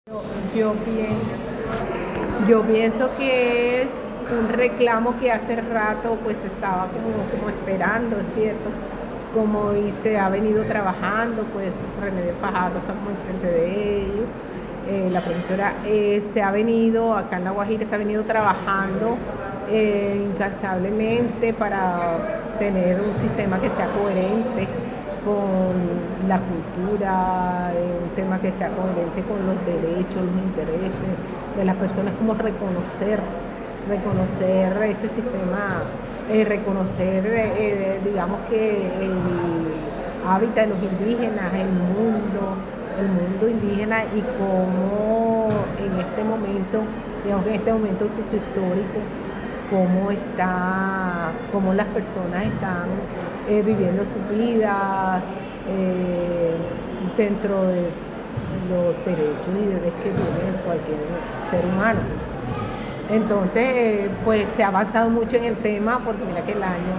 Yo, yo pienso que es un reclamo que hace rato pues estaba como esperando, es cierto, como y se ha venido trabajando, pues Remedio Fajardo está como enfrente de ellos, la profesora se ha venido, acá en La Guajira se ha venido trabajando incansablemente para tener un sistema que sea coherente con la cultura, un tema que sea coherente con los derechos, los intereses de las personas, como reconocer ese sistema, reconocer, digamos que el hábitat de los indígenas, el mundo indígena y cómo en este momento, digamos que en este momento sociohistórico, cómo las personas están viviendo su vida dentro de los derechos y deberes que tiene cualquier ser humano. Entonces, pues se ha avanzado mucho en el tema, porque mira que el año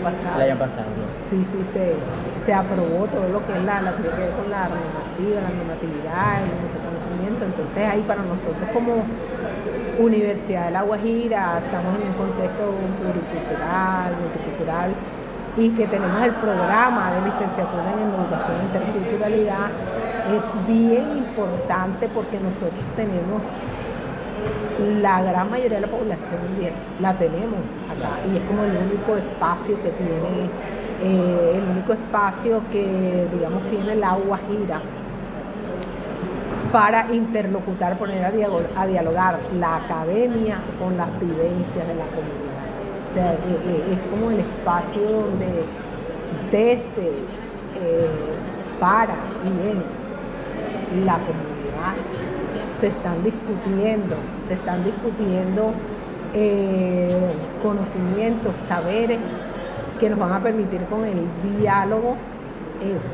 pasado. El año pasado. Sí, se aprobó todo lo que es lo que tiene que ver con la normatividad, el reconocimiento. Entonces ahí para nosotros como Universidad de La Guajira estamos en un contexto pluricultural, multicultural, y que tenemos el programa de licenciatura en educación e interculturalidad. Es bien importante porque nosotros tenemos la gran mayoría de la población indígena, la tenemos acá, y es como el único espacio que tiene, el único espacio que, digamos, tiene La Guajira para interlocutar, poner a dialogar la academia con las vivencias de la comunidad. O sea, es como el espacio donde desde, para y en la comunidad se están discutiendo conocimientos, saberes que nos van a permitir con el diálogo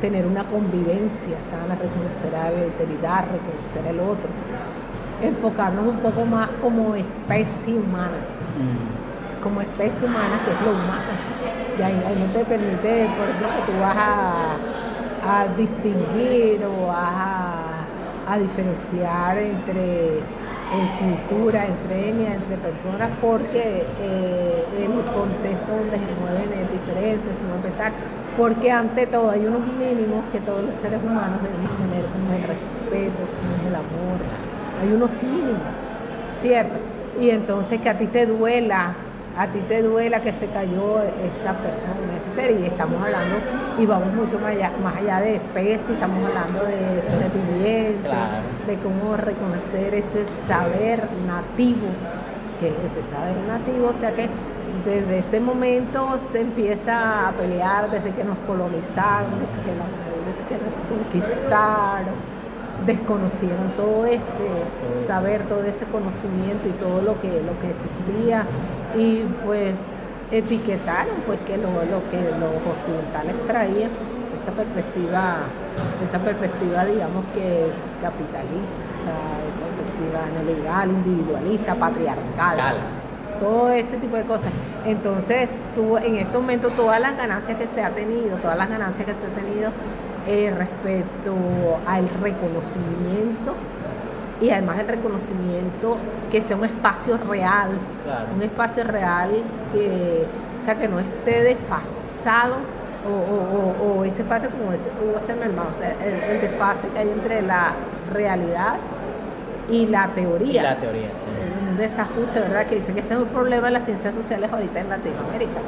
tener una convivencia sana, reconocer a la alteridad, reconocer al otro, enfocarnos un poco más como especie humana, que es lo humano. Y ahí no te permite, por ejemplo, que tú vas a distinguir o a diferenciar entre cultura, entre etnia, entre personas, porque el contexto donde se mueven es diferente, se mueve pensar, porque ante todo hay unos mínimos que todos los seres humanos debemos tener, como el respeto, como el amor, hay unos mínimos, ¿cierto? Y entonces que a ti te duela que se cayó esa persona, ese ser, y estamos hablando, y vamos mucho más allá de especie, estamos hablando de sometimiento, claro, de cómo reconocer ese saber nativo, o sea que desde ese momento se empieza a pelear, desde que nos colonizaron, desde que nos conquistaron, desconocieron todo ese saber, todo ese conocimiento y todo lo que existía, y pues etiquetaron pues que lo que los occidentales traían, esa perspectiva digamos que capitalista, esa perspectiva neoliberal, individualista, patriarcal, todo ese tipo de cosas. Entonces en este momento todas las ganancias que se ha tenido respecto al reconocimiento, y además el reconocimiento que sea un espacio real, claro, un espacio real que, o sea, que no esté desfasado o ese espacio como ese mermado, o sea, el desfase que hay entre la realidad y la teoría. Sí. Un desajuste, ¿verdad? Que dice que ese es un problema de las ciencias sociales ahorita en Latinoamérica.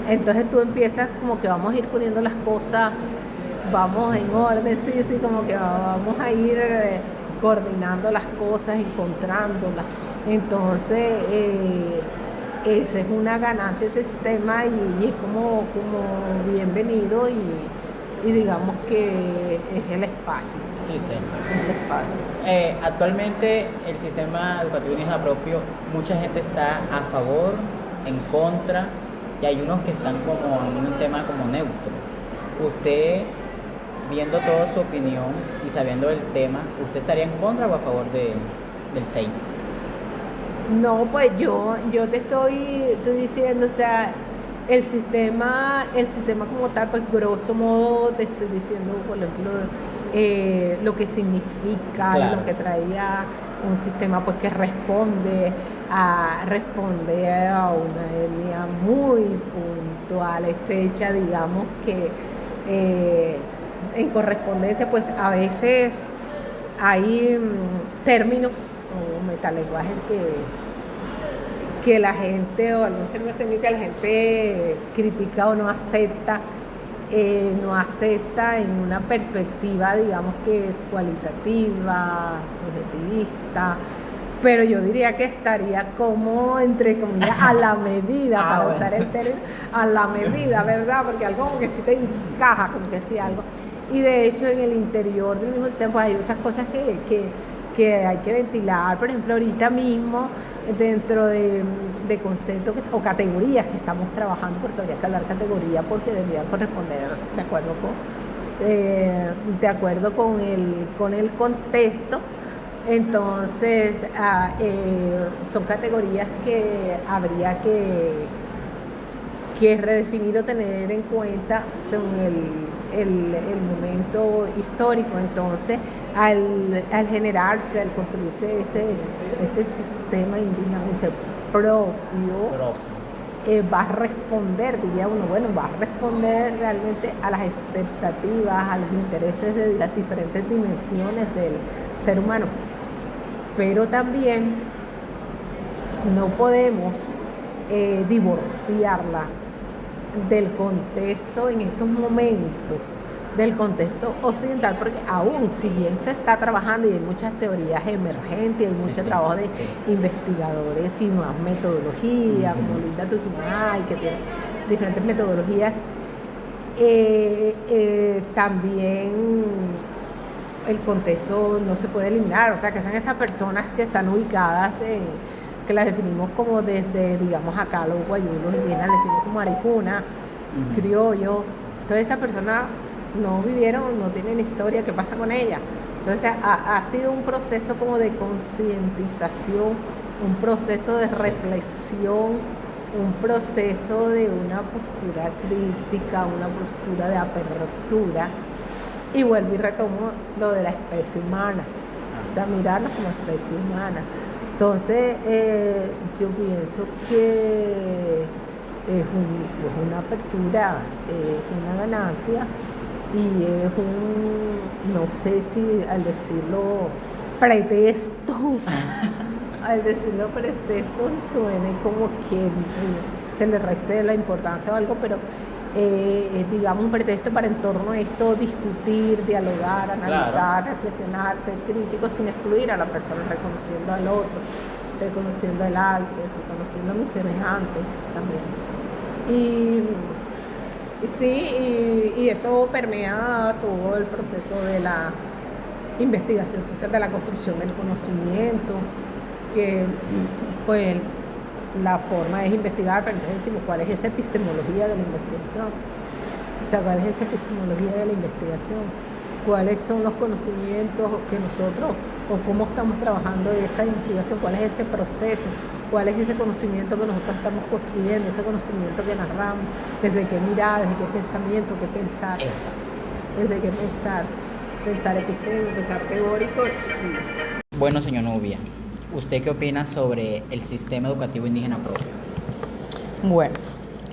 Entonces tú empiezas como que vamos a ir poniendo las cosas, vamos en orden, sí, como que vamos a ir coordinando las cosas, encontrándolas. Entonces, esa es una ganancia, ese tema, y es como bienvenido, y digamos que es el espacio. Sí. El espacio. Actualmente el sistema educativo indígena propio, mucha gente está a favor, en contra, y hay unos que están como en un tema como neutro. Usted, viendo toda su opinión y sabiendo el tema, ¿usted estaría en contra o a favor del SEI? No, pues yo te estoy diciendo, o sea, el sistema como tal, pues grosso modo te estoy diciendo, por ejemplo, lo que significa, Claro. lo que traía un sistema pues que responde a una etnia muy puntual, es hecha, digamos que en correspondencia, pues a veces hay términos o metalenguajes que la gente, o algunos términos técnicos que la gente critica o no acepta en una perspectiva, digamos que cualitativa, subjetivista, pero yo diría que estaría como, entre comillas, a la medida, para bueno. usar el término, a la medida, ¿verdad? Porque algo como que sí te encaja, como que sí algo. Y de hecho en el interior del mismo sistema pues hay muchas cosas que hay que ventilar. Por ejemplo, ahorita mismo dentro de conceptos o categorías que estamos trabajando, porque habría que hablar categoría porque deberían corresponder de acuerdo con el contexto. Entonces son categorías que habría que redefinir o tener en cuenta según el momento histórico. Entonces, al generarse, al construirse ese sistema indígena, ese propio, va a responder, diría uno, bueno, va a responder realmente a las expectativas, a los intereses de las diferentes dimensiones del ser humano. Pero también no podemos divorciarla del contexto en estos momentos, del contexto occidental, porque aún si bien se está trabajando y hay muchas teorías emergentes, hay mucho trabajo de investigadores y nuevas metodologías, como Linda Tujimay, que tiene diferentes metodologías, también el contexto no se puede eliminar, o sea, que sean estas personas que están ubicadas que las definimos como desde, digamos, acá los guayunos indígenas definen como arijuna, criollo. Entonces esa persona no vivieron, no tienen historia, ¿qué pasa con ella? Entonces ha sido un proceso como de concientización, un proceso de reflexión, un proceso de una postura crítica, una postura de apertura. Y vuelvo y retomo lo de la especie humana, o sea, mirarnos como especie humana. Entonces, yo pienso que es una apertura, es una ganancia y es no sé si al decirlo pretexto, suene como que se le reste la importancia o algo, pero digamos un pretexto para en torno a esto discutir, dialogar, analizar, reflexionar, ser crítico sin excluir a la persona, reconociendo al otro, reconociendo al alto, reconociendo a mis semejantes también. Y eso permea todo el proceso de la investigación social, de la construcción del conocimiento, que pues la forma es investigar, pero entonces decimos cuál es esa epistemología de la investigación, o sea, cuál es esa epistemología de la investigación, cuáles son los conocimientos que nosotros, o cómo estamos trabajando esa investigación, cuál es ese proceso, cuál es ese conocimiento que nosotros estamos construyendo, ese conocimiento que narramos, desde qué mirar, desde qué pensamiento, qué pensar, desde qué pensar epistémico, pensar teórico. Bueno, señor Nubia, ¿usted qué opina sobre el sistema educativo indígena propio? Bueno,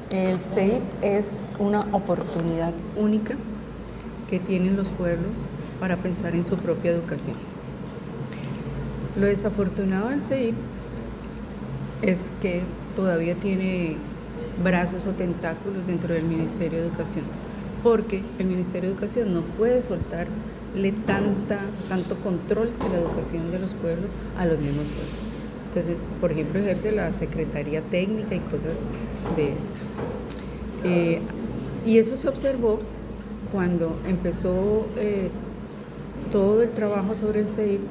el CEIP es una oportunidad única que tienen los pueblos para pensar en su propia educación. Lo desafortunado del CEIP es que todavía tiene brazos o tentáculos dentro del Ministerio de Educación, porque el Ministerio de Educación no puede soltarle tanto control de la educación de los pueblos a los mismos pueblos. Entonces, por ejemplo, ejerce la Secretaría Técnica y cosas de estas. Y eso se observó cuando empezó todo el trabajo sobre el CEIP,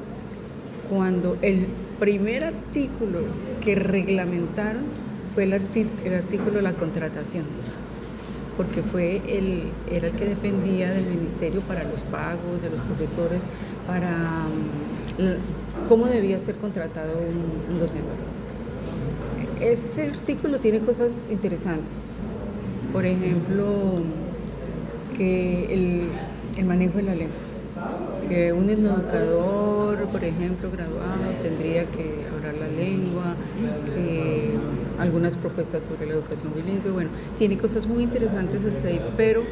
cuando el primer artículo que reglamentaron fue el artículo de la contratación, porque era el que dependía del ministerio para los pagos de los profesores, para cómo debía ser contratado un docente. Ese artículo tiene cosas interesantes, por ejemplo, que el manejo de la lengua. que un educador, por ejemplo, graduado, tendría que hablar la lengua, algunas propuestas sobre la educación bilingüe. Bueno, tiene cosas muy interesantes el CEIP, pero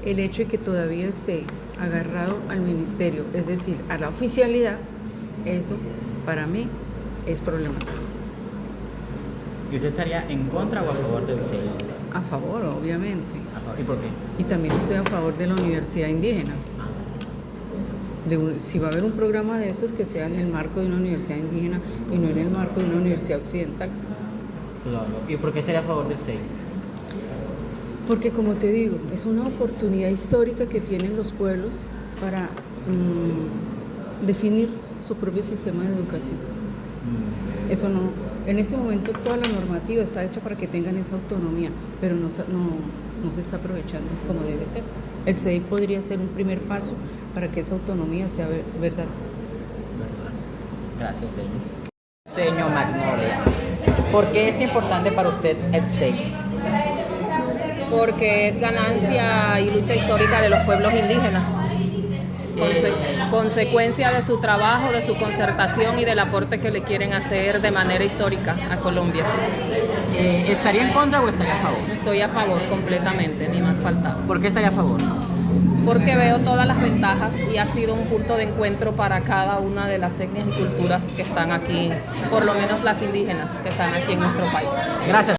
el hecho de que todavía esté agarrado al ministerio, es decir, a la oficialidad, eso para mí es problemático. ¿Y usted estaría en contra o a favor del CEIP? A favor, obviamente. ¿Y por qué? Y también estoy a favor de la universidad indígena. Si va a haber un programa de estos, que sea en el marco de una universidad indígena y no en el marco de una universidad occidental. Claro. ¿Y por qué estaría a favor del CEIP? Porque, como te digo, es una oportunidad histórica que tienen los pueblos para definir su propio sistema de educación. Eso no, en este momento toda la normativa está hecha para que tengan esa autonomía, pero no se está aprovechando como debe ser. El CEIP podría ser un primer paso para que esa autonomía sea verdad. Gracias, señor. Señor Magnolia, ¿por qué es importante para usted el CEIP? Porque es ganancia y lucha histórica de los pueblos indígenas. Consecuencia de su trabajo, de su concertación y del aporte que le quieren hacer de manera histórica a Colombia. ¿Estaría en contra o estaría a favor? Estoy a favor completamente, ni más faltaba. ¿Por qué estaría a favor? Porque veo todas las ventajas y ha sido un punto de encuentro para cada una de las etnias y culturas que están aquí, por lo menos las indígenas que están aquí en nuestro país. Gracias.